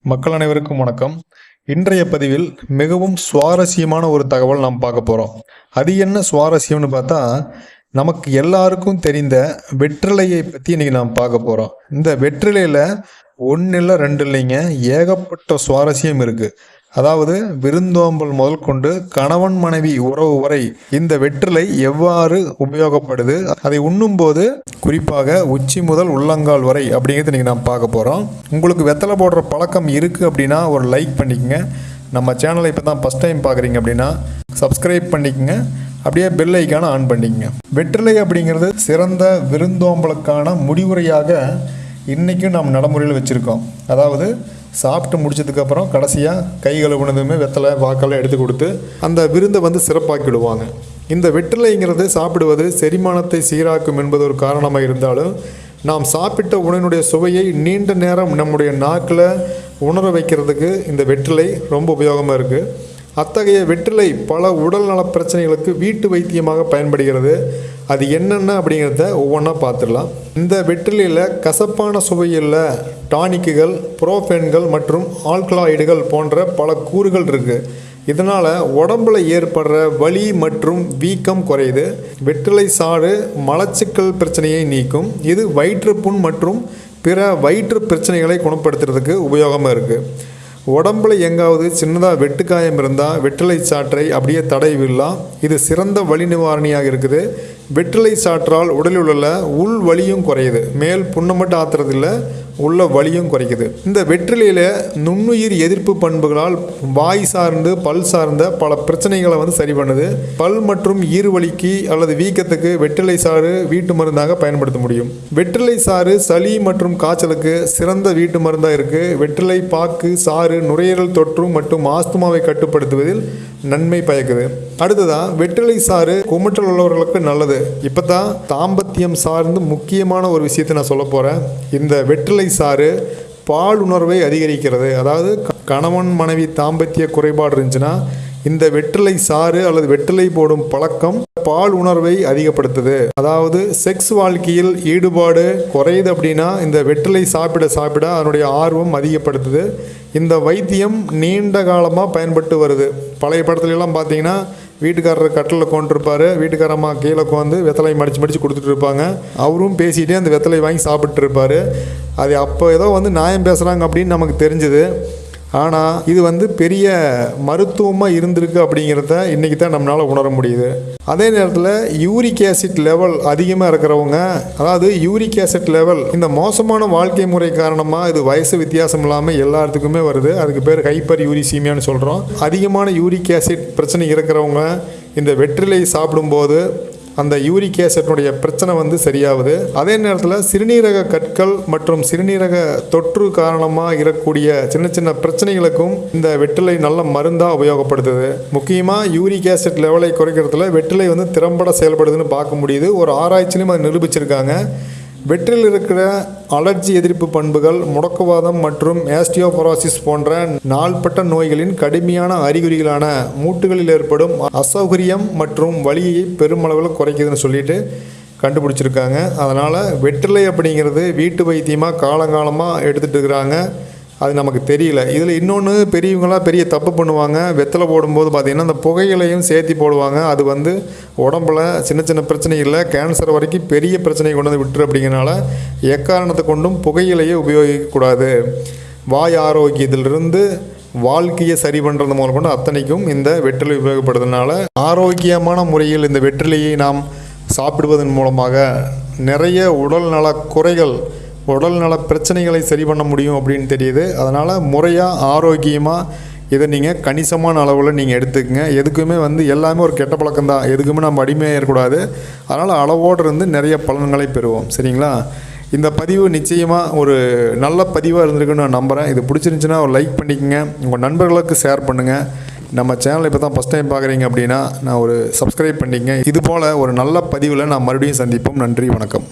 மக்கள் அனைவருக்கும் வணக்கம். இன்றைய பதிவில் மிகவும் சுவாரஸ்யமான ஒரு தகவல் நாம் பார்க்க போகிறோம். அது என்ன சுவாரஸ்யம்னு பார்த்தா, நமக்கு எல்லாருக்கும் தெரிந்த வெற்றிலையை பற்றி இன்றைக்கி நாம் பார்க்க போகிறோம். இந்த வெற்றிலையில் ஒன்று இல்லை ரெண்டு இல்லைங்க, ஏகப்பட்ட சுவாரஸ்யம் இருக்குது. அதாவது விருந்தோம்பல் முதல் கொண்டு கணவன் மனைவி உறவு வரை இந்த வெற்றிலை எவ்வாறு உபயோகப்படுது, அதை உண்ணும்போது குறிப்பாக உச்சி முதல் உள்ளங்கால் வரை அப்படிங்கிறது இன்றைக்கி நாம் பார்க்க போகிறோம். உங்களுக்கு வெத்தலை போடுற பழக்கம் இருக்குது அப்படின்னா ஒரு லைக் பண்ணிக்கங்க. நம்ம சேனலை இப்போ தான் ஃபஸ்ட் டைம் பார்க்குறீங்க அப்படின்னா சப்ஸ்கிரைப் பண்ணிக்கங்க. அப்படியே பெல் ஐக்கானை ஆன் பண்ணிக்கங்க. வெற்றிலை அப்படிங்கிறது சிறந்த விருந்தோம்பலுக்கான முடிவுரையாக இன்றைக்கும் நாம் நடைமுறையில் வச்சுருக்கோம். அதாவது சாப்பிட்டு முடிச்சதுக்கப்புறம் கடைசியாக கை கழுவுனதுமே வெத்தலை வாக்கெல்லாம் எடுத்து கொடுத்து அந்த விருந்தை சிறப்பாக்கிடுவாங்க. இந்த வெற்றிலைங்கிறது சாப்பிடுவது செரிமானத்தை சீராக்கும் என்பது ஒரு காரணமாக இருந்தாலும், நாம் சாப்பிட்ட உணவினுடைய சுவையை நீண்ட நேரம் நம்முடைய நாக்கில் உணர வைக்கிறதுக்கு இந்த வெற்றிலை ரொம்ப உபயோகமாக இருக்குது. அத்தகைய வெற்றிலை பல உடல் நல பிரச்சனைகளுக்கு வீட்டு வைத்தியமாக பயன்படுகிறது. அது என்னென்ன அப்படிங்கிறத ஒவ்வொன்றா பார்த்துடலாம். இந்த வெற்றிலையில் கசப்பான சுவையில் டானிக்குகள், புரோஃபென்கள் மற்றும் ஆல்கலாய்டுகள் போன்ற பல கூறுகள் இருக்குது. இதனால் உடம்பில் ஏற்படுற வலி மற்றும் வீக்கம் குறையுது. வெற்றிலை சாறு மலச்சிக்கல் பிரச்சனையை நீக்கும். இது வயிற்றுப்புண் மற்றும் பிற வயிற்று பிரச்சனைகளை குணப்படுத்துறதுக்கு உபயோகமாக இருக்குது. உடம்புல எங்காவது சின்னதாக வெட்டுக்காயம் இருந்தால் வெற்றிலை சாற்றை அப்படியே தடவிடலாம். இது சிறந்த வலி நிவாரணியாக இருக்குது. வெற்றிலை சாற்றால் உடலில் உள்ள உள் வலியும் குறையுது. மேல் புண்ணை மட்டும் ஆத்துறதில்ல, உள்ள வலியும் குறைக்குது. இந்த வெற்றிலையில் நுண்ணுயிர் எதிர்ப்பு பண்புகளால் வாய் சார்ந்து பல் சார்ந்த பல பிரச்சனைகளை சரி பண்ணுது. பல் மற்றும் ஈறுவலிக்கு அல்லது வீக்கத்துக்கு வெற்றிலை சாறு வீட்டு மருந்தாக பயன்படுத்த முடியும். வெற்றிலை சாறு சளி மற்றும் காய்ச்சலுக்கு சிறந்த வீட்டு மருந்தாக இருக்குது. வெற்றிலை பாக்கு சாறு நுரையீரல் தொற்று மற்றும் ஆஸ்துமாவை கட்டுப்படுத்துவதில் நன்மை பயக்குது. அடுத்ததான் வெற்றிலை சாறு குமட்டல் உள்ளவர்களுக்கு நல்லது. இப்போ தான் தாம்பத்தியம் சார்ந்து முக்கியமான ஒரு விஷயத்தை நான் சொல்ல போகிறேன். இந்த வெற்றிலை சாறு பால் உணர்வை அதிகரிக்கிறது. அதாவது கணவன் மனைவி தாம்பத்திய குறைபாடு இருந்துச்சுன்னா இந்த வெற்றிலை சாறு அல்லது வெற்றிலை போடும் பழக்கம் பால் உணர்வை அதிகப்படுத்துது. அதாவது செக்ஸ் வாழ்க்கையில் ஈடுபாடு குறையுது அப்படின்னா இந்த வெற்றிலை சாப்பிட சாப்பிட அதனுடைய ஆர்வம் அதிகப்படுத்துது. இந்த வைத்தியம் நீண்ட காலமாக பயன்பட்டு வருது. பழைய படத்துலலாம் பார்த்தீங்கன்னா வீட்டுக்காரர் கட்டில் கொண்டிருப்பார், வீட்டுக்காரம்மா கீழே உட்காந்து வெத்தலை மடித்து கொடுத்துட்டு இருப்பாங்க. அவரும் பேசிகிட்டே அந்த வெத்தலை வாங்கி சாப்பிட்டு இருப்பார். அது அப்போ ஏதோ நியாயம் பேசுகிறாங்க அப்படின்னு நமக்கு தெரிஞ்சுது. ஆனால் இது பெரிய மருத்துவமாக இருந்திருக்கு அப்படிங்கிறத இன்றைக்கி தான் நம்மளால் உணர முடியுது. அதே நேரத்தில் யூரிக் ஆசிட் லெவல் அதிகமாக இருக்கிறவங்க, அதாவது யூரிக் ஆசிட் லெவல் இந்த மோசமான வாழ்க்கை முறை காரணமாக இது வயசு வித்தியாசம் இல்லாமல் எல்லாத்துக்குமே வருது. அதுக்கு பேர் ஹைப்பர் யூரிசீமியான்னு சொல்கிறோம். அதிகமான யூரிக் ஆசிட் பிரச்சனை இருக்கிறவங்க இந்த வெற்றிலை சாப்பிடும்போது அந்த யூரிக் ஆசிட்னுடைய பிரச்சனை சரியாகுது. அதே நேரத்தில் சிறுநீரக கற்கள் மற்றும் சிறுநீரக தொற்று காரணமாக இருக்கக்கூடிய சின்ன சின்ன பிரச்சனைகளுக்கும் இந்த வெற்றிலை நல்ல மருந்தாக உபயோகப்படுத்துது. முக்கியமாக யூரிக் ஆசிட் லெவலை குறைக்கிறதுல வெற்றிலை திறம்பட செயல்படுதுன்னு பார்க்க முடியுது. ஒரு ஆராய்ச்சியிலும் அதை நிரூபிச்சிருக்காங்க. வெற்றிலையில் இருக்கிற அலர்ஜி எதிர்ப்பு பண்புகள் முடக்குவாதம் மற்றும் ஆஸ்டியோபரோசிஸ் போன்ற நாள்பட்ட நோய்களின் கடுமையான அறிகுறிகளான மூட்டுகளில் ஏற்படும் அசௌகரியம் மற்றும் வலியை பெருமளவில் குறைக்குதுன்னு சொல்லிட்டு கண்டுபிடிச்சிருக்காங்க. அதனால் வெற்றிலை அப்படிங்கிறது வீட்டு வைத்தியமாக காலங்காலமாக எடுத்துகிட்டு இருக்கிறாங்க. அது நமக்கு தெரியல. இதில் இன்னொன்று பெரியவங்களாம் பெரிய தப்பு பண்ணுவாங்க. வெத்தலை போடும்போது பார்த்திங்கன்னா அந்த புகையிலையும் சேர்த்தி போடுவாங்க. அது உடம்பில் சின்ன சின்ன பிரச்சனை இல்லை, கேன்சர் வரைக்கும் பெரிய பிரச்சனையை கொண்டு விட்டுரு. அப்படிங்கிறனால எக்காரணத்தை கொண்டும் புகையிலையை உபயோகிக்கக்கூடாது. வாய் ஆரோக்கியத்திலிருந்து வாழ்க்கையை சரி பண்ணுறது மூலம் கொண்டு அத்தனைக்கும் இந்த வெற்றிலை உபயோகப்படுறதுனால ஆரோக்கியமான முறையில் இந்த வெற்றிலையை நாம் சாப்பிடுவதன் மூலமாக நிறைய உடல் நல குறைகள், உடல் நல பிரச்சனைகளை சரி பண்ண முடியும் அப்படின்னு தெரியுது. அதனால் முறையாக ஆரோக்கியமாக இதை நீங்கள் கணிசமான அளவில் நீங்கள் எடுத்துக்கங்க. எதுக்குமே எல்லாமே ஒரு கெட்ட பழக்கம்தான். எதுக்குமே நம்ம அடிமையாக இருக்கக்கூடாது. அதனால் அளவோடு இருந்து நிறைய பலன்களை பெறுவோம். சரிங்களா? இந்த பதிவு நிச்சயமாக ஒரு நல்ல பதிவாக இருந்திருக்குன்னு நான் நம்புகிறேன். இது பிடிச்சிருந்துச்சுன்னா ஒரு லைக் பண்ணிக்கங்க, உங்கள் நண்பர்களுக்கு ஷேர் பண்ணுங்கள். நம்ம சேனலை இப்போ தான் ஃபஸ்ட் டைம் பார்க்குறீங்க அப்படின்னா நான் ஒரு சப்ஸ்கிரைப் பண்ணிக்கங்க. இது போல் ஒரு நல்ல பதிவில் நான் மறுபடியும் சந்திப்போம். நன்றி, வணக்கம்.